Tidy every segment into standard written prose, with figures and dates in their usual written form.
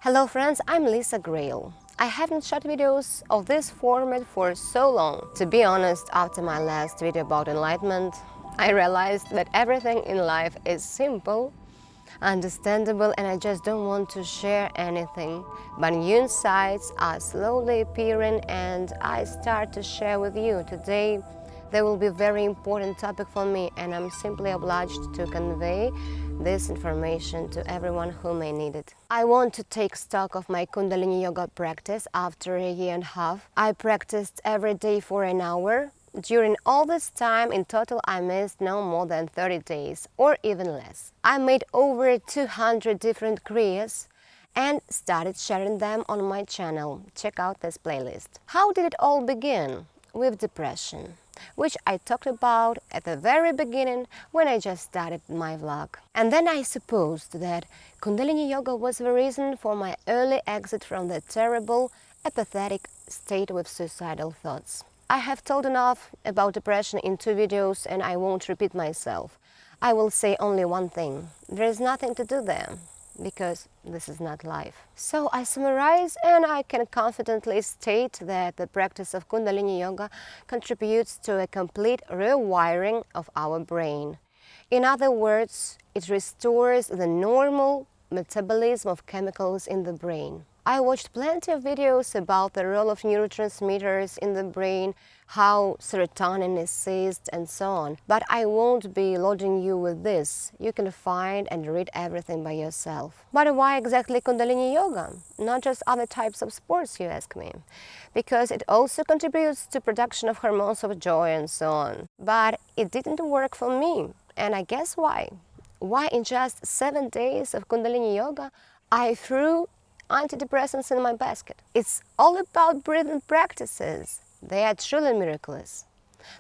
Hello friends, I'm Grail. I haven't shot videos of this format for so long. To be honest, after my last video about enlightenment, I realized that everything in life is simple, understandable, and I just don't want to share anything. But new insights are slowly appearing and I start to share with you. Today there will be a very important topic for me and I'm simply obliged to convey this information to everyone who may need it. I want to take stock of my Kundalini Yoga practice after a year and a half. I practiced every day for an hour. During all this time, in total, I missed no more than 30 days or even less. I made over 200 different kriyas and started sharing them on my channel. Check out this playlist. How did it all begin? With depression, which I talked about at the very beginning when I just started my vlog. And then I supposed that Kundalini Yoga was the reason for my early exit from the terrible, apathetic state with suicidal thoughts. I have told enough about depression in 2 videos and I won't repeat myself. I will say only one thing. There is nothing to do there, because this is not life. So I summarize and I can confidently state that the practice of Kundalini Yoga contributes to a complete rewiring of our brain. In other words, it restores the normal metabolism of chemicals in the brain. I watched plenty of videos about the role of neurotransmitters in the brain, how serotonin is seized and so on. But I won't be loading you with this. You can find and read everything by yourself. But why exactly Kundalini Yoga? Not just other types of sports, you ask me. Because it also contributes to production of hormones of joy and so on. But it didn't work for me. And I guess why? Why in just 7 days of Kundalini Yoga, I threw antidepressants in my basket. It's all about breathing practices. They are truly miraculous.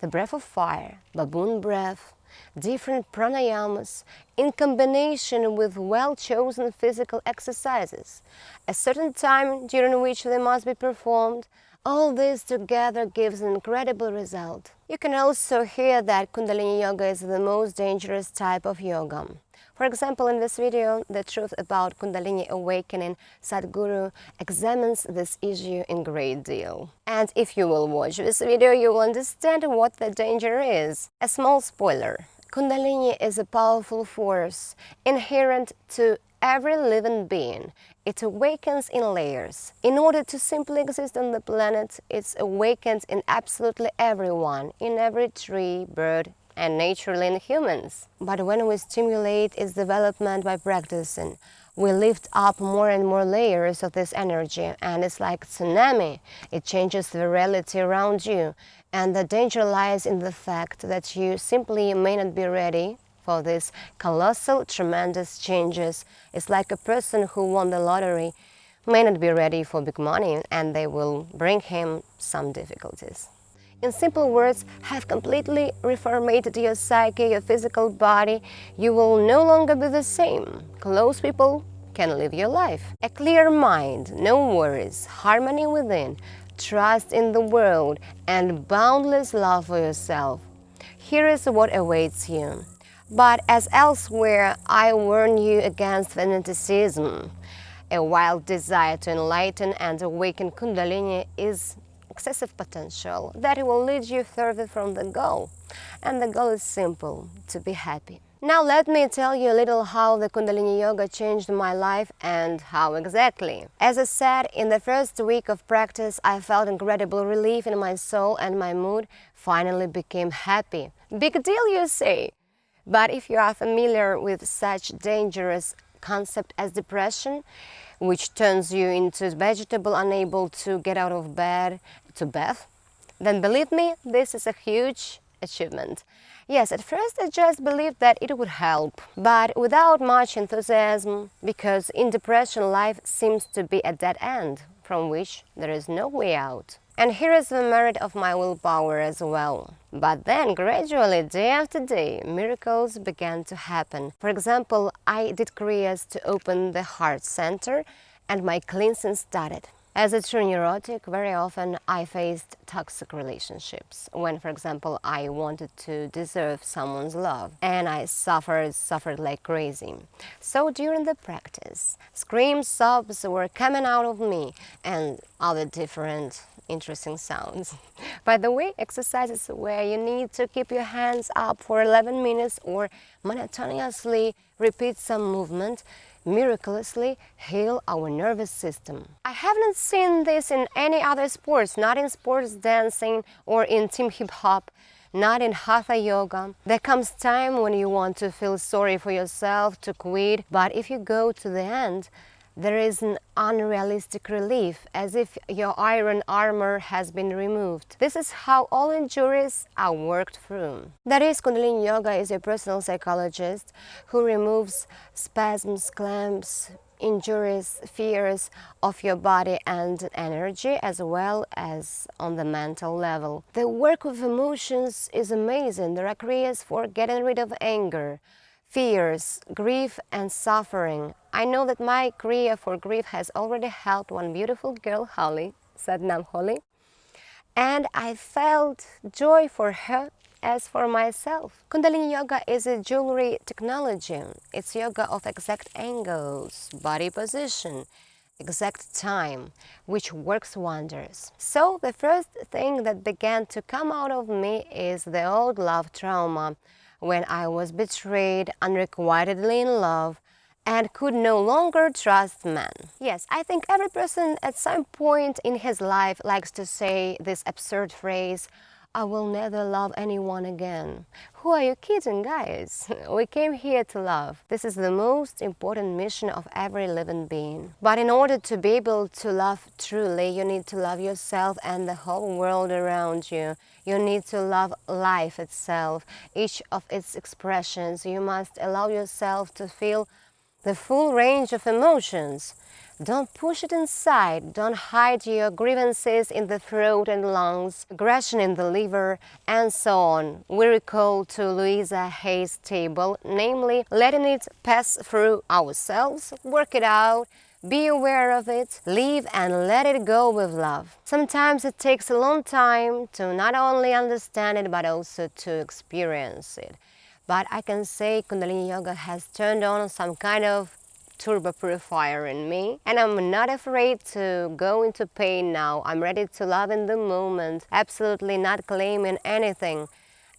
The breath of fire, baboon breath, different pranayamas, in combination with well-chosen physical exercises, a certain time during which they must be performed, all this together gives an incredible result. You can also hear that Kundalini Yoga is the most dangerous type of yoga. For example, in this video, The Truth About Kundalini Awakening, Sadhguru examines this issue in great deal. And if you will watch this video, you will understand what the danger is. A small spoiler. Kundalini is a powerful force inherent to every living being. It awakens in layers. In order to simply exist on the planet, it's awakened in absolutely everyone, in every tree, bird, and naturally in humans. But when we stimulate its development by practicing, we lift up more and more layers of this energy, and it's like tsunami. It changes the reality around you, and the danger lies in the fact that you simply may not be ready for these colossal, tremendous changes. It's like a person who won the lottery may not be ready for big money, and they will bring him some difficulties. In simple words, have completely reformatted your psyche, your physical body. You will no longer be the same. Close people can live your life. A clear mind, no worries, harmony within, trust in the world, and boundless love for yourself. Here is what awaits you. But as elsewhere, I warn you against fanaticism. A wild desire to enlighten and awaken Kundalini is excessive potential that will lead you further from the goal. And the goal is simple, to be happy. Now let me tell you a little how the Kundalini Yoga changed my life and how exactly. As I said, in the first week of practice, I felt incredible relief in my soul and my mood finally became happy. Big deal, you say? But if you are familiar with such dangerous concept as depression, which turns you into vegetable unable to get out of bed to bath, then believe me, this is a huge achievement. Yes, at first I just believed that it would help, but without much enthusiasm, because in depression life seems to be a dead end from which there is no way out. And here is the merit of my willpower as well. But then, gradually, day after day, miracles began to happen. For example, I did kriyas to open the heart center, and my cleansing started. As a true neurotic, very often I faced toxic relationships when, for example, I wanted to deserve someone's love, and I suffered like crazy. So during the practice, screams, sobs were coming out of me and other different interesting sounds. By the way, exercises where you need to keep your hands up for 11 minutes or monotonously repeat some movement miraculously heal our nervous system. I haven't seen this in any other sports, not in sports dancing or in team hip-hop, not in hatha yoga. There comes time when you want to feel sorry for yourself, to quit, but if you go to the end, there is an unrealistic relief, as if your iron armor has been removed. This is how all injuries are worked through. That is, Kundalini Yoga is a personal psychologist who removes spasms, clamps, injuries, fears of your body and energy, as well as on the mental level. The work with emotions is amazing. There are criyas for getting rid of anger, fears, grief and suffering. I know that my kriya for grief has already helped one beautiful girl, Holly, Sadnam Holly, and I felt joy for her as for myself. Kundalini Yoga is a jewelry technology. It's yoga of exact angles, body position, exact time, which works wonders. So the first thing that began to come out of me is the old love trauma, when I was betrayed, unrequitedly in love, and could no longer trust men. Yes, I think every person at some point in his life likes to say this absurd phrase, I will never love anyone again. Who are you kidding, guys? We came here to love. This is the most important mission of every living being. But in order to be able to love truly, you need to love yourself and the whole world around you. You need to love life itself, each of its expressions. You must allow yourself to feel the full range of emotions. Don't push it inside. Don't hide your grievances in the throat and lungs, aggression in the liver, and so on. We recall to Louisa Hay's table, namely letting it pass through ourselves, work it out, be aware of it, live and let it go with love. Sometimes it takes a long time to not only understand it, but also to experience it. But I can say Kundalini Yoga has turned on some kind of turbo purifier in me, and I'm not afraid to go into pain now. I'm ready to love in the moment, absolutely not claiming anything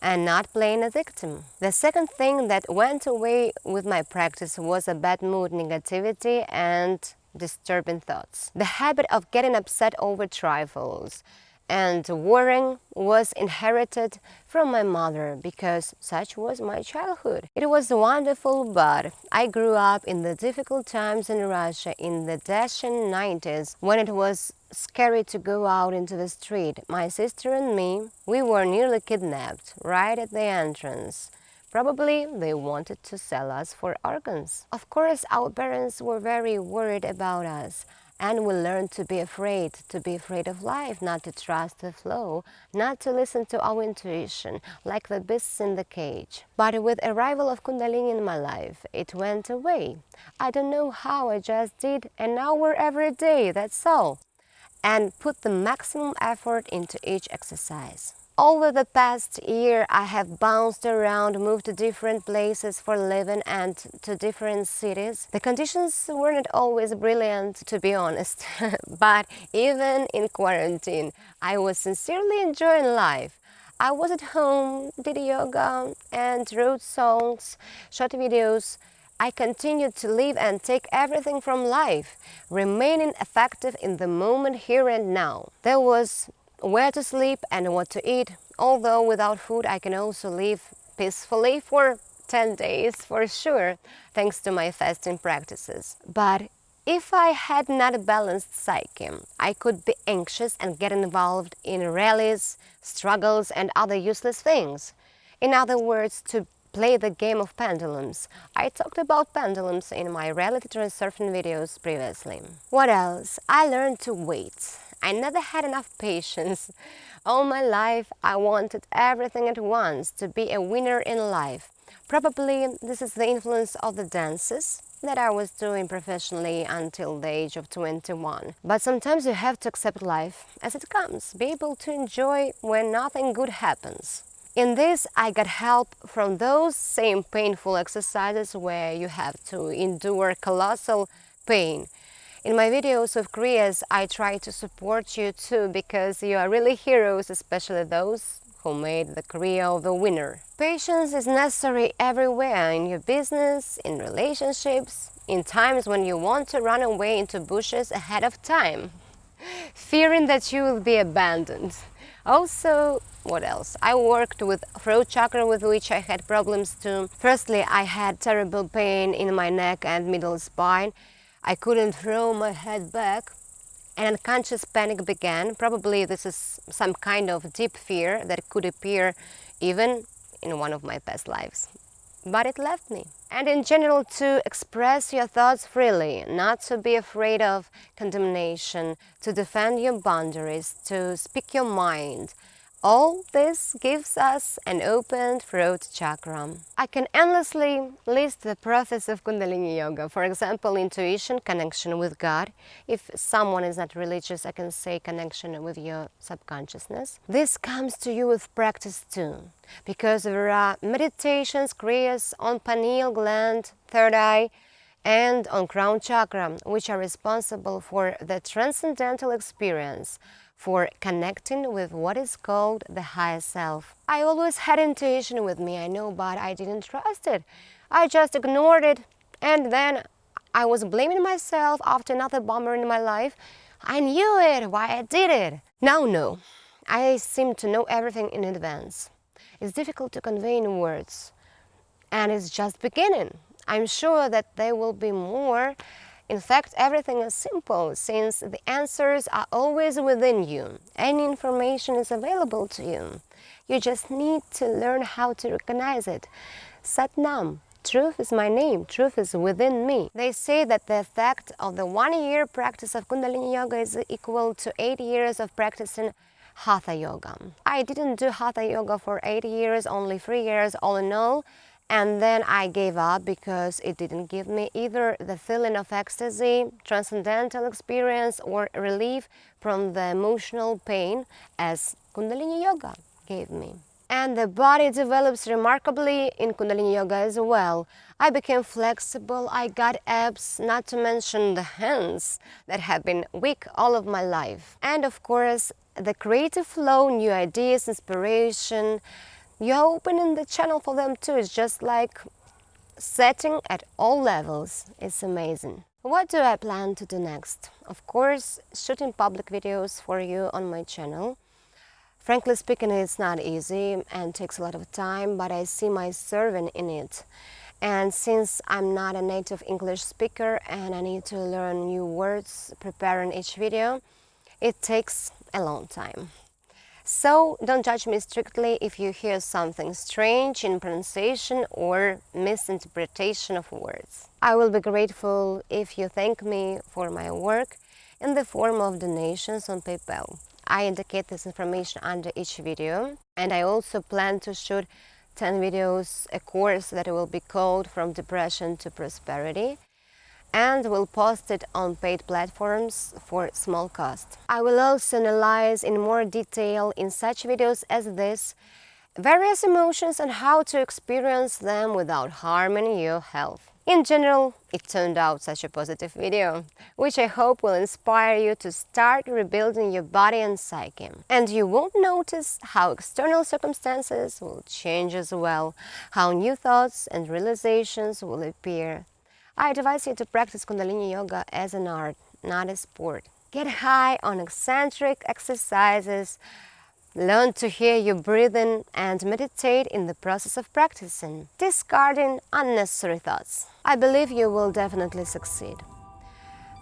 and not playing a victim. The second thing that went away with my practice was a bad mood, negativity and disturbing thoughts. The habit of getting upset over trifles and worrying was inherited from my mother because such was my childhood. It was wonderful, but I grew up in the difficult times in Russia in the dashing 90s when it was scary to go out into the street. My sister and me, we were nearly kidnapped right at the entrance. Probably they wanted to sell us for organs. Of course, our parents were very worried about us. And we learned to be afraid of life, not to trust the flow, not to listen to our intuition, like the beasts in the cage. But with arrival of Kundalini in my life, it went away. I don't know how, I just did an hour every day, that's all. And put the maximum effort into each exercise. Over the past year, I have bounced around, moved to different places for living and to different cities. The conditions weren't always brilliant, to be honest, but even in quarantine, I was sincerely enjoying life. I was at home, did yoga and wrote songs, shot videos. I continued to live and take everything from life, remaining effective in the moment here and now. There was where to sleep and what to eat, although without food I can also live peacefully for 10 days for sure, thanks to my fasting practices. But if I had not a balanced psyche, I could be anxious and get involved in rallies, struggles and other useless things. In other words, to play the game of pendulums. I talked about pendulums in my reality transurfing videos previously. What else? I learned to wait. I never had enough patience. All my life I wanted everything at once, to be a winner in life. Probably this is the influence of the dances that I was doing professionally until the age of 21. But sometimes you have to accept life as it comes, be able to enjoy when nothing good happens. In this, I got help from those same painful exercises where you have to endure colossal pain. In my videos with Kriyas, I try to support you too, because you are really heroes, especially those who made the Kriya the winner. Patience is necessary everywhere, in your business, in relationships, in times when you want to run away into bushes ahead of time, fearing that you will be abandoned. Also, what else? I worked with throat chakra, with which I had problems too. Firstly, I had terrible pain in my neck and middle spine. I couldn't throw my head back, and unconscious panic began. Probably this is some kind of deep fear that could appear even in one of my past lives. But it left me. And in general, to express your thoughts freely, not to be afraid of condemnation, to defend your boundaries, to speak your mind. All this gives us an open throat chakra. I can endlessly list the process of Kundalini Yoga. For example, intuition, connection with God. If someone is not religious, I can say connection with your subconsciousness. This comes to you with practice too, because there are meditations, kriyas on pineal gland, third eye, and on crown chakra, which are responsible for the transcendental experience, for connecting with what is called the higher self. I always had intuition with me, I know, but I didn't trust it. I just ignored it, and then I was blaming myself after another bummer in my life. I knew it, why I did it. Now no, I seem to know everything in advance. It's difficult to convey in words, and it's just beginning. I'm sure that there will be more. In fact, everything is simple, since the answers are always within you. Any information is available to you. You just need to learn how to recognize it. Sat Nam, truth is my name, truth is within me. They say that the effect of the 1 year practice of Kundalini Yoga is equal to 8 years of practicing Hatha Yoga. I didn't do Hatha Yoga for 8 years, only 3 years all in all. And then I gave up because it didn't give me either the feeling of ecstasy, transcendental experience, or relief from the emotional pain as Kundalini Yoga gave me. And the body develops remarkably in Kundalini Yoga as well. I became flexible, I got abs, not to mention the hands that have been weak all of my life. And of course, the creative flow, new ideas, inspiration, you're opening the channel for them too. It's just like setting at all levels. It's amazing. What do I plan to do next? Of course, shooting public videos for you on my channel. Frankly speaking, it's not easy and takes a lot of time, but I see my serving in it. And since I'm not a native English speaker and I need to learn new words preparing each video, it takes a long time. So don't judge me strictly if you hear something strange in pronunciation or misinterpretation of words. I will be grateful if you thank me for my work in the form of donations on PayPal. I indicate this information under each video, and I also plan to shoot 10 videos, a course that will be called From Depression to Prosperity, and will post it on paid platforms for small cost. I will also analyze in more detail in such videos as this various emotions and how to experience them without harming your health. In general, it turned out such a positive video, which I hope will inspire you to start rebuilding your body and psyche. And you won't notice how external circumstances will change as well, how new thoughts and realizations will appear. I advise you to practice Kundalini Yoga as an art, not a sport. Get high on eccentric exercises, learn to hear your breathing, and meditate in the process of practicing, discarding unnecessary thoughts. I believe you will definitely succeed.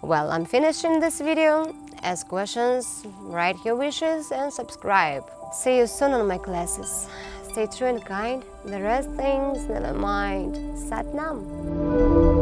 Well, I'm finishing this video. Ask questions, write your wishes, and subscribe. See you soon on my classes. Stay true and kind. The rest things, never mind. Sat Nam.